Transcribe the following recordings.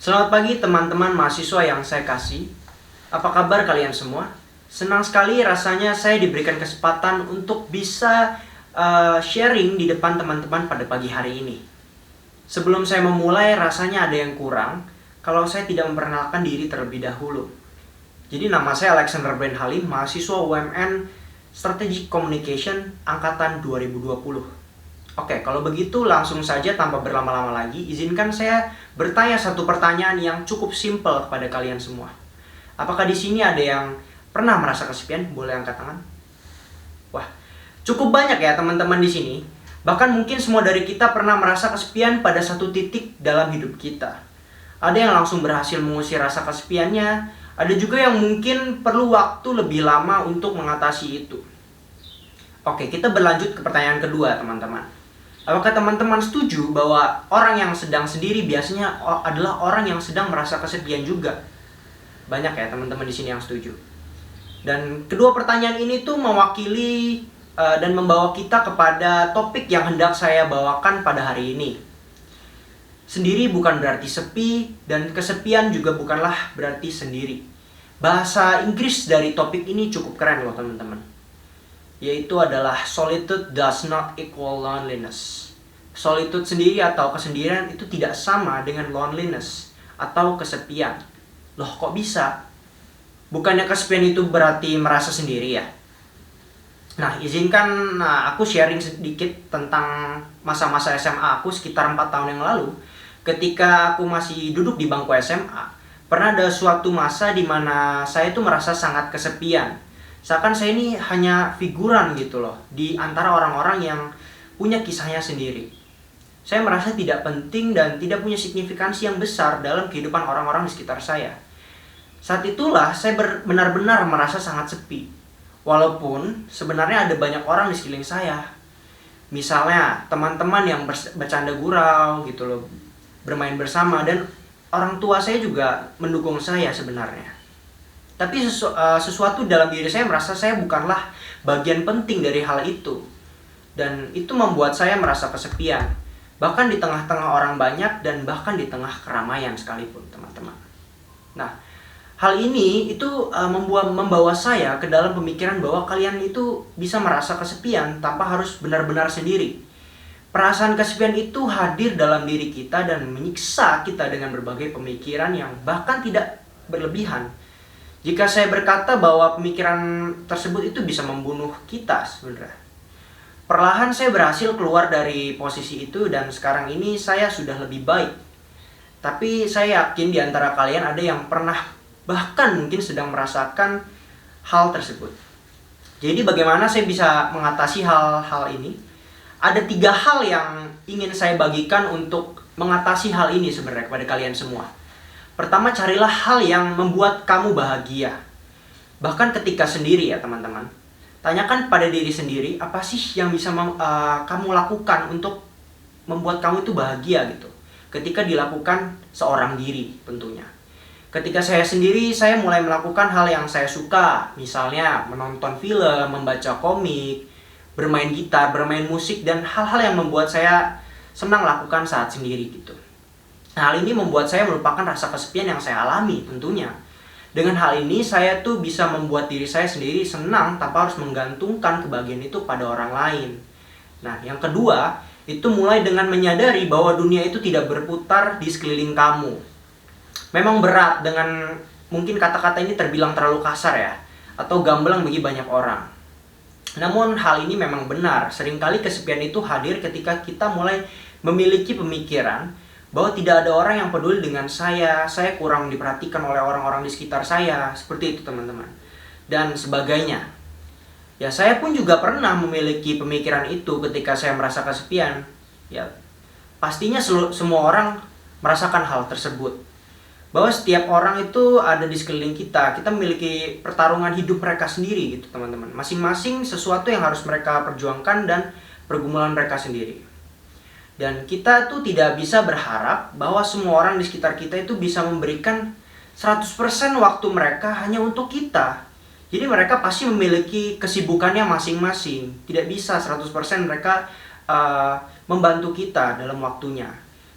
Selamat pagi teman-teman mahasiswa yang saya kasih. Apa kabar kalian semua? Senang sekali rasanya saya diberikan kesempatan untuk bisa sharing di depan teman-teman pada pagi hari ini. Sebelum saya memulai, rasanya ada yang kurang kalau saya tidak memperkenalkan diri terlebih dahulu. Jadi nama saya Alexander Ben Halim, mahasiswa UMN Strategic Communication Angkatan 2020. Oke, kalau begitu langsung saja tanpa berlama-lama lagi, izinkan saya bertanya satu pertanyaan yang cukup simpel kepada kalian semua. Apakah di sini ada yang pernah merasa kesepian? Boleh angkat tangan. Wah, cukup banyak ya teman-teman di sini. Bahkan mungkin semua dari kita pernah merasa kesepian pada satu titik dalam hidup kita. Ada yang langsung berhasil mengusir rasa kesepiannya, ada juga yang mungkin perlu waktu lebih lama untuk mengatasi itu. Oke, kita berlanjut ke pertanyaan kedua, teman-teman. Apakah teman-teman setuju bahwa orang yang sedang sendiri biasanya adalah orang yang sedang merasa kesepian juga? Banyak ya teman-teman di sini yang setuju. Dan kedua pertanyaan ini tuh mewakili dan membawa kita kepada topik yang hendak saya bawakan pada hari ini. Sendiri bukan berarti sepi, dan kesepian juga bukanlah berarti sendiri. Bahasa Inggris dari topik ini cukup keren loh teman-teman. Yaitu adalah solitude does not equal loneliness. Solitude sendiri atau kesendirian itu tidak sama dengan loneliness atau kesepian. Loh, kok bisa? Bukannya kesepian itu berarti merasa sendiri ya? Nah, izinkan aku sharing sedikit tentang masa-masa SMA aku sekitar 4 tahun yang lalu. Ketika aku masih duduk di bangku SMA, pernah ada suatu masa di mana saya itu merasa sangat kesepian. Seakan saya ini hanya figuran gitu loh di antara orang-orang yang punya kisahnya sendiri. Saya merasa tidak penting dan tidak punya signifikansi yang besar dalam kehidupan orang-orang di sekitar saya. Saat itulah saya benar-benar merasa sangat sepi. Walaupun sebenarnya ada banyak orang di sekeliling saya. Misalnya teman-teman yang bercanda gurau gitu loh, bermain bersama, dan orang tua saya juga mendukung saya sebenarnya. Tapi sesuatu dalam diri saya merasa saya bukanlah bagian penting dari hal itu. Dan itu membuat saya merasa kesepian. Bahkan di tengah-tengah orang banyak dan bahkan di tengah keramaian sekalipun, teman-teman. Nah, hal ini itu membawa saya ke dalam pemikiran bahwa kalian itu bisa merasa kesepian tanpa harus benar-benar sendiri. Perasaan kesepian itu hadir dalam diri kita dan menyiksa kita dengan berbagai pemikiran yang bahkan tidak berlebihan. Jika saya berkata bahwa pemikiran tersebut itu bisa membunuh kita sebenarnya. Perlahan saya berhasil keluar dari posisi itu dan sekarang ini saya sudah lebih baik. Tapi saya yakin di antara kalian ada yang pernah bahkan mungkin sedang merasakan hal tersebut. Jadi bagaimana saya bisa mengatasi hal-hal ini? Ada 3 hal yang ingin saya bagikan untuk mengatasi hal ini sebenarnya kepada kalian semua. Pertama, carilah hal yang membuat kamu bahagia. Bahkan ketika sendiri ya teman-teman. Tanyakan pada diri sendiri, apa sih yang bisa kamu lakukan untuk membuat kamu itu bahagia gitu. Ketika dilakukan seorang diri tentunya. Ketika saya sendiri, saya mulai melakukan hal yang saya suka. Misalnya menonton film, membaca komik, bermain gitar, bermain musik, dan hal-hal yang membuat saya senang lakukan saat sendiri gitu. Nah, hal ini membuat saya melupakan rasa kesepian yang saya alami tentunya. Dengan hal ini saya tuh bisa membuat diri saya sendiri senang tanpa harus menggantungkan kebahagiaan itu pada orang lain. Nah, yang kedua, itu mulai dengan menyadari bahwa dunia itu tidak berputar di sekeliling kamu. Memang berat dengan mungkin kata-kata ini terbilang terlalu kasar ya, atau gamblang bagi banyak orang. Namun hal ini memang benar, seringkali kesepian itu hadir ketika kita mulai memiliki pemikiran bahwa tidak ada orang yang peduli dengan saya kurang diperhatikan oleh orang-orang di sekitar saya, seperti itu teman-teman. Dan sebagainya. Ya, saya pun juga pernah memiliki pemikiran itu ketika saya merasa kesepian. Ya, pastinya semua orang merasakan hal tersebut. Bahwa setiap orang itu ada di sekeliling kita memiliki pertarungan hidup mereka sendiri gitu teman-teman. Masing-masing sesuatu yang harus mereka perjuangkan dan pergumulan mereka sendiri. Dan kita tuh tidak bisa berharap bahwa semua orang di sekitar kita itu bisa memberikan 100% waktu mereka hanya untuk kita. Jadi mereka pasti memiliki kesibukannya masing-masing. Tidak bisa 100% mereka membantu kita dalam waktunya.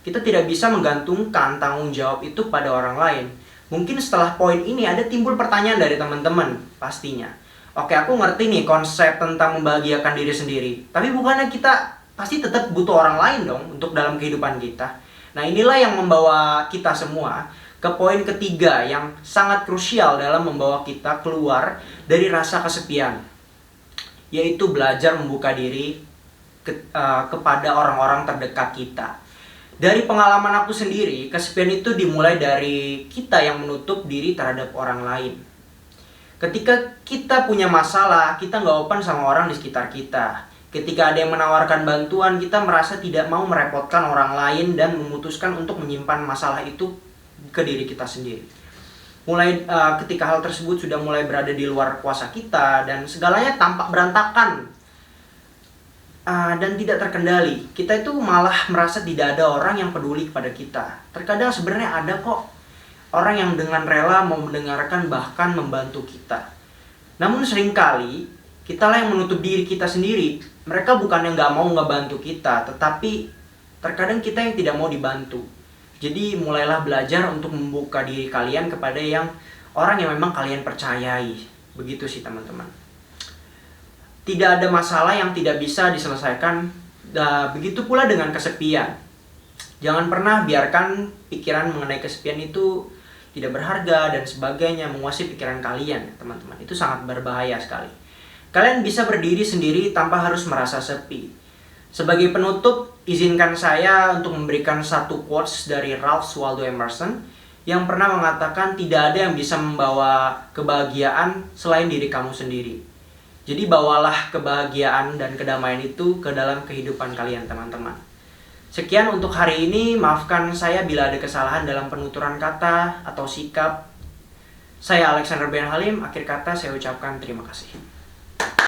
Kita tidak bisa menggantungkan tanggung jawab itu pada orang lain. Mungkin setelah poin ini ada timbul pertanyaan dari teman-teman pastinya. Oke, aku ngerti nih konsep tentang membahagiakan diri sendiri. Tapi bukannya kita pasti tetap butuh orang lain dong untuk dalam kehidupan kita. Nah, inilah yang membawa kita semua ke poin ketiga yang sangat krusial dalam membawa kita keluar dari rasa kesepian, yaitu belajar membuka diri kepada orang-orang terdekat kita. Dari pengalaman aku sendiri, kesepian itu dimulai dari kita yang menutup diri terhadap orang lain. Ketika kita punya masalah, kita nggak open sama orang di sekitar kita. Ketika ada yang menawarkan bantuan, kita merasa tidak mau merepotkan orang lain dan memutuskan untuk menyimpan masalah itu ke diri kita sendiri. Ketika hal tersebut sudah mulai berada di luar kuasa kita dan segalanya tampak berantakan dan tidak terkendali, kita itu malah merasa tidak ada orang yang peduli kepada kita. Terkadang sebenarnya ada kok orang yang dengan rela mau mendengarkan bahkan membantu kita. Namun seringkali kitalah yang menutup diri kita sendiri. Mereka bukannya nggak mau ngebantu kita, tetapi terkadang kita yang tidak mau dibantu. Jadi mulailah belajar untuk membuka diri kalian kepada orang yang memang kalian percayai. Begitu sih teman-teman. Tidak ada masalah yang tidak bisa diselesaikan. Begitu pula dengan kesepian. Jangan pernah biarkan pikiran mengenai kesepian itu tidak berharga dan sebagainya menguasai pikiran kalian, teman-teman. Itu sangat berbahaya sekali. Kalian bisa berdiri sendiri tanpa harus merasa sepi. Sebagai penutup, izinkan saya untuk memberikan satu quotes dari Ralph Waldo Emerson yang pernah mengatakan tidak ada yang bisa membawa kebahagiaan selain diri kamu sendiri. Jadi bawalah kebahagiaan dan kedamaian itu ke dalam kehidupan kalian, teman-teman. Sekian untuk hari ini. Maafkan saya bila ada kesalahan dalam penuturan kata atau sikap. Saya Alexander Ben Halim. Akhir kata saya ucapkan terima kasih.